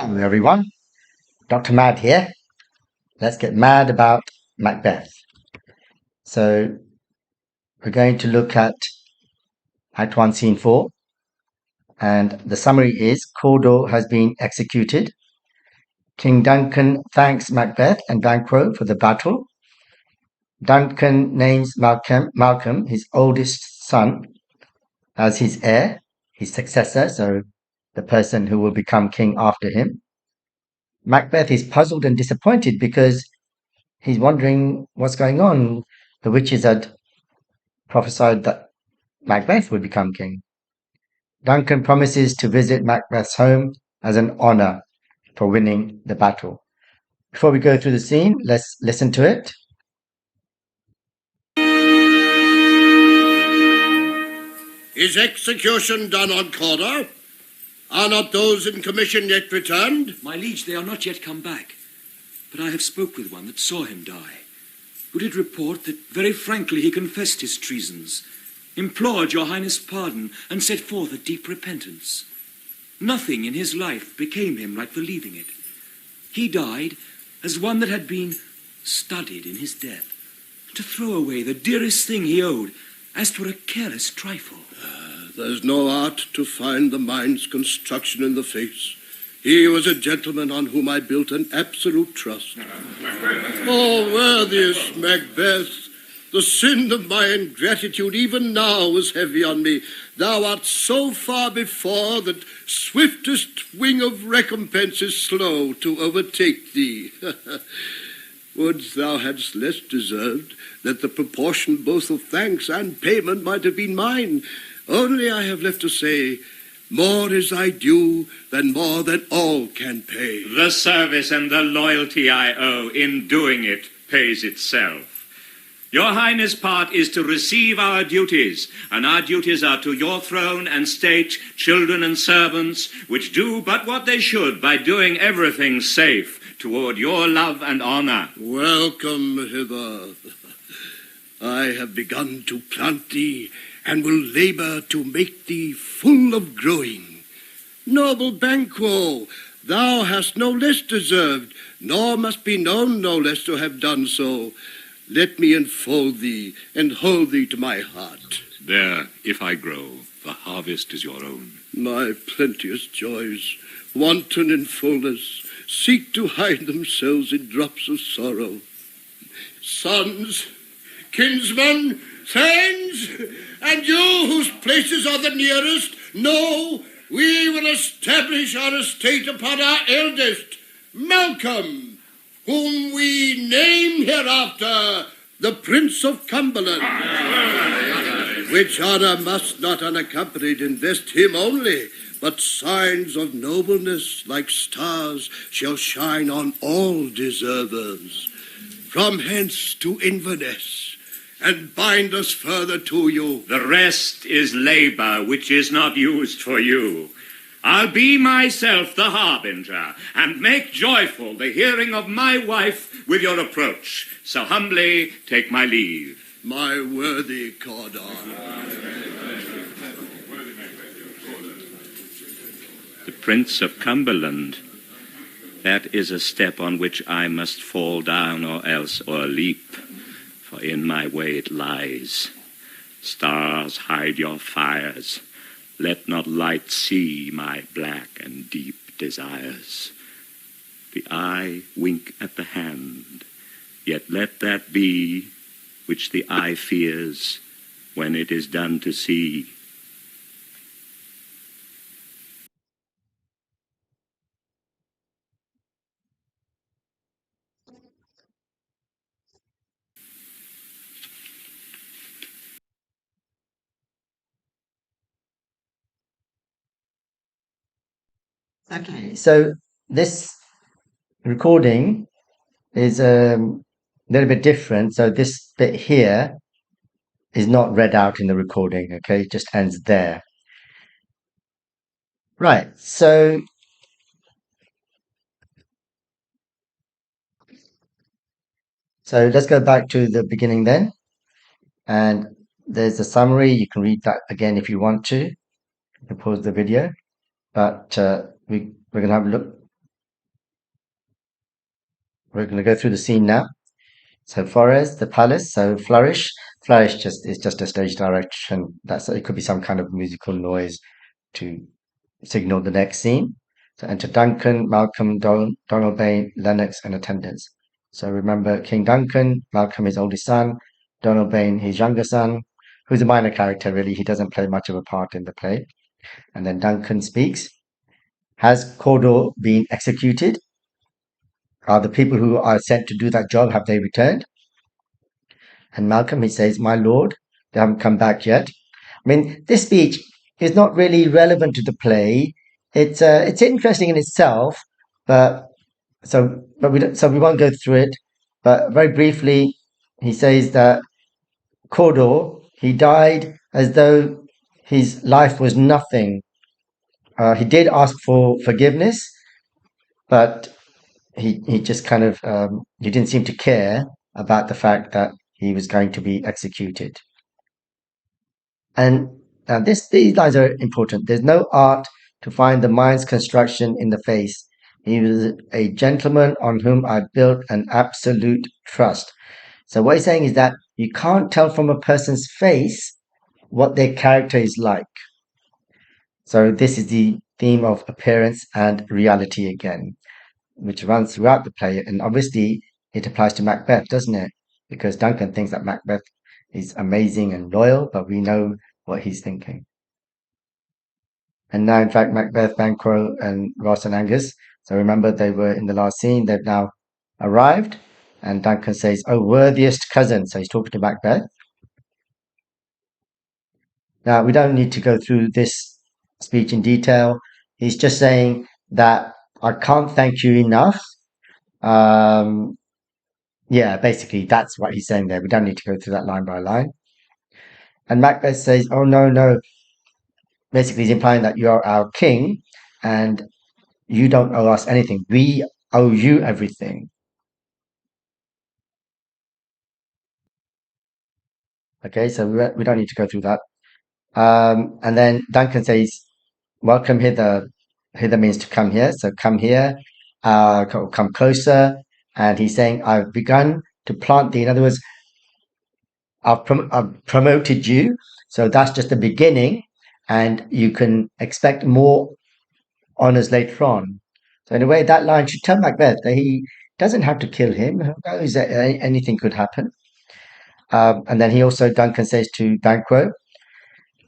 Hello, everyone. Dr. Mad here. Let's get mad about Macbeth. So, we're going to look at Act 1, Scene 4. And the summary is Cawdor has been executed. King Duncan thanks Macbeth and Banquo for the battle. Duncan names Malcolm, his oldest son, as his heir, his successor, so the person who will become king after him. Macbeth is puzzled and disappointed because he's wondering what's going on. The witches had prophesied that Macbeth would become king. Duncan promises to visit Macbeth's home as an honor for winning the battle. Before we go through the scene, let's listen to it. Is execution done on Cawdor? Are not those in commission yet returned? My liege, they are not yet come back. But I have spoke with one that saw him die, who did report that very frankly he confessed his treasons, implored your highness' pardon, and set forth a deep repentance. Nothing in his life became him like the leaving it. He died as one that had been studied in his death, to throw away the dearest thing he owed, as 'twere a careless trifle. There's no art to find the mind's construction in the face. He was a gentleman on whom I built an absolute trust. Oh, worthiest Macbeth, the sin of my ingratitude even now was heavy on me. Thou art so far before that swiftest wing of recompense is slow to overtake thee. Wouldst thou hadst less deserved, that the proportion both of thanks and payment might have been mine. Only I have left to say, more is thy due than more than all can pay. The service and the loyalty I owe in doing it pays itself. Your highness' part is to receive our duties, and our duties are to your throne and state, children and servants, which do but what they should by doing everything safe toward your love and honor. Welcome hither. I have begun to plant thee, and will labor to make thee full of growing. Noble Banquo, thou hast no less deserved, nor must be known no less to have done so. Let me enfold thee, and hold thee to my heart. There, if I grow, the harvest is your own. My plenteous joys, wanton in fullness, seek to hide themselves in drops of sorrow. Sons, kinsmen, thanes, and you whose places are the nearest, know we will establish our estate upon our eldest, Malcolm, whom we name hereafter the Prince of Cumberland, which honor must not unaccompanied invest him only, but signs of nobleness like stars shall shine on all deservers, from hence to Inverness, and bind us further to you. The rest is labor which is not used for you. I'll be myself the harbinger, and make joyful the hearing of my wife with your approach. So humbly take my leave. My worthy Cawdor. The Prince of Cumberland. That is a step on which I must fall down or else o'erleap, for in my way it lies. Stars, hide your fires. Let not light see my black and deep desires. The eye wink at the hand, yet let that be which the eye fears when it is done to see. Okay, so this recording is a little bit different. So this bit here is not read out in the recording, okay? It just ends there. Right, so let's go back to the beginning then. And there's a summary. You can read that again if you want to. You can pause the video. But we're going to have a look we're going to go through the scene now. So forest, the palace. So flourish. Flourish just is just a stage direction. That's it. Could be some kind of musical noise to signal the next scene. So enter Duncan, Malcolm, Donalbain, Lennox, and attendants. So remember King Duncan, Malcolm, his oldest son, Donalbain, his younger son, who's a minor character really. He doesn't play much of a part in the play. And then Duncan speaks. Has Cawdor been executed? Are the people who are sent to do that job, have they returned? And Malcolm, he says, my lord, they haven't come back yet. I mean, this speech is not really relevant to the play. It's interesting in itself, but we won't go through it. But very briefly, he says that Cawdor, he died as though his life was nothing. He did ask for forgiveness, but he just kind of he didn't seem to care about the fact that he was going to be executed. And these lines are important. There's no art to find the mind's construction in the face. He was a gentleman on whom I built an absolute trust. So what he's saying is that you can't tell from a person's face what their character is like. So this is the theme of appearance and reality again, which runs throughout the play. And obviously it applies to Macbeth, doesn't it? Because Duncan thinks that Macbeth is amazing and loyal, but we know what he's thinking. And now, in fact, Macbeth, Banquo, and Ross and Angus. So remember, they were in the last scene. They've now arrived. And Duncan says, oh, worthiest cousin. So he's talking to Macbeth. Now, we don't need to go through this speech in detail. He's just saying that I can't thank you enough. Yeah, basically, that's what he's saying there. We don't need to go through that line by line. And Macbeth says, oh, no, no. Basically, he's implying that you are our king and you don't owe us anything. We owe you everything. Okay, so we don't need to go through that. And then Duncan says, welcome hither. Hither means to come here. So come here, come closer. And he's saying, I've begun to plant thee. In other words, I've promoted you. So that's just the beginning. And you can expect more honors later on. So in a way, that line should tell Macbeth that he doesn't have to kill him. Who knows that anything could happen. And then he also, Duncan says to Banquo,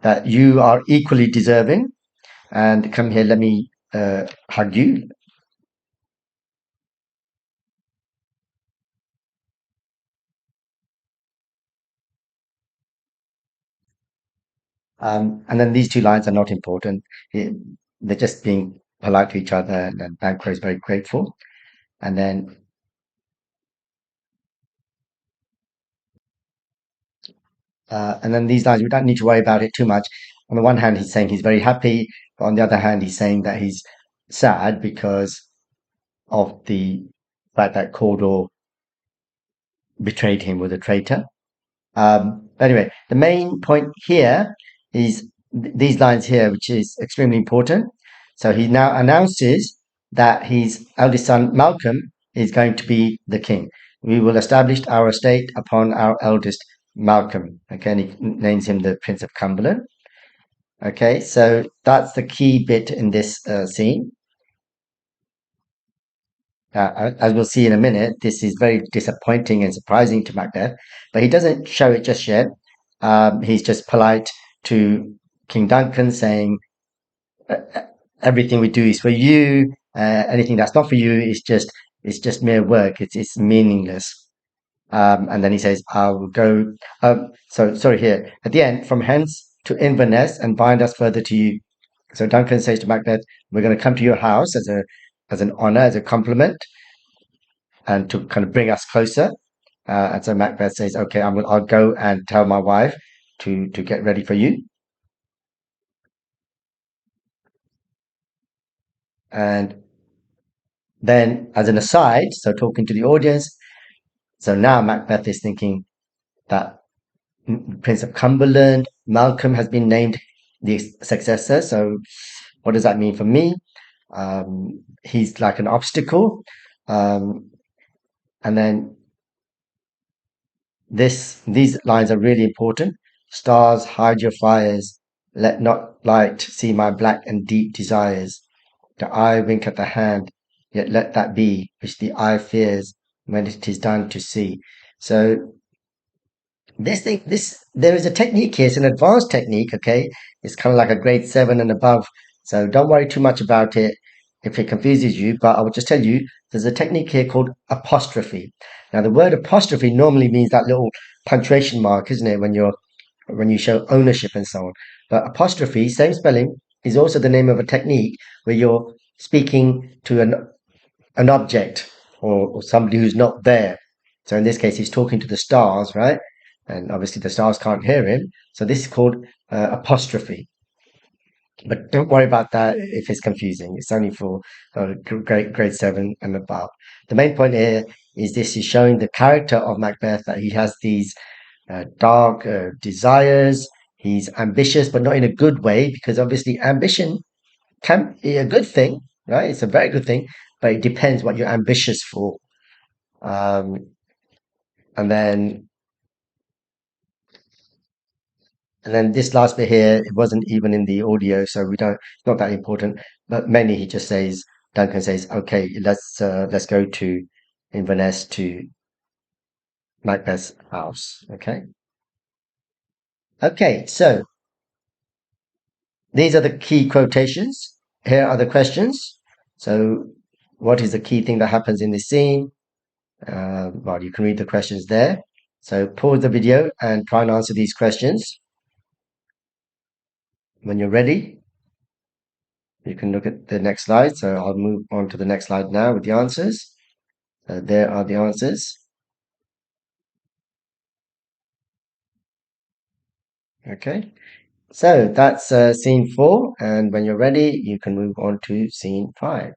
that you are equally deserving. And come here, let me hug you. And then these two lines are not important. They're just being polite to each other, and then Banquo is very grateful. And then these lines, we don't need to worry about it too much. On the one hand, he's saying he's very happy, but on the other hand, he's saying that he's sad because of the fact that Cawdor betrayed him, was a traitor. Anyway, the main point here is these lines here, which is extremely important. So he now announces that his eldest son, Malcolm, is going to be the king. We will establish our estate upon our eldest Malcolm. Okay, and he names him the Prince of Cumberland. Okay, so that's the key bit in this scene. As we'll see in a minute, this is very disappointing and surprising to Macbeth, but he doesn't show it just yet. He's just polite to King Duncan, saying, "Everything we do is for you. Anything that's not for you is just mere work. It's meaningless." And then he says, "I will go." So sorry here at the end, from hence to Inverness and bind us further to you. So Duncan says to Macbeth, "We're going to come to your house as an honor, as a compliment, and to kind of bring us closer." And so Macbeth says, "Okay, I'll go and tell my wife to get ready for you." And then, as an aside, so talking to the audience, so now Macbeth is thinking that Prince of Cumberland, Malcolm, has been named the successor. So, what does that mean for me? He's like an obstacle. Um, And then these lines are really important. Stars, hide your fires. Let not light see my black and deep desires. The eye wink at the hand, yet let that be which the eye fears when it is done to see. So there is a technique here. It's an advanced technique. Okay, it's kind of like a grade 7 and above. So don't worry too much about it if it confuses you. But I will just tell you, there's a technique here called apostrophe. Now, the word apostrophe normally means that little punctuation mark, isn't it? When you show ownership and so on. But apostrophe, same spelling, is also the name of a technique where you're speaking to an object or somebody who's not there. So in this case, he's talking to the stars, right? And obviously the stars can't hear him. So this is called apostrophe. But don't worry about that if it's confusing. It's only for grade 7 and above. The main point here is this is showing the character of Macbeth, that he has these dark desires. He's ambitious, but not in a good way, because obviously ambition can be a good thing, right? It's a very good thing, but it depends what you're ambitious for. Um, and then this last bit here, it wasn't even in the audio, so we don't. It's not that important. But mainly, he just says, Duncan says, "Okay, let's go to Inverness to Macbeth's house." Okay. So these are the key quotations. Here are the questions. So, what is the key thing that happens in this scene? Well, you can read the questions there. So pause the video and try and answer these questions. When you're ready, you can look at the next slide. So I'll move on to the next slide now with the answers. There are the answers. Okay. So that's scene 4. And when you're ready, you can move on to scene 5.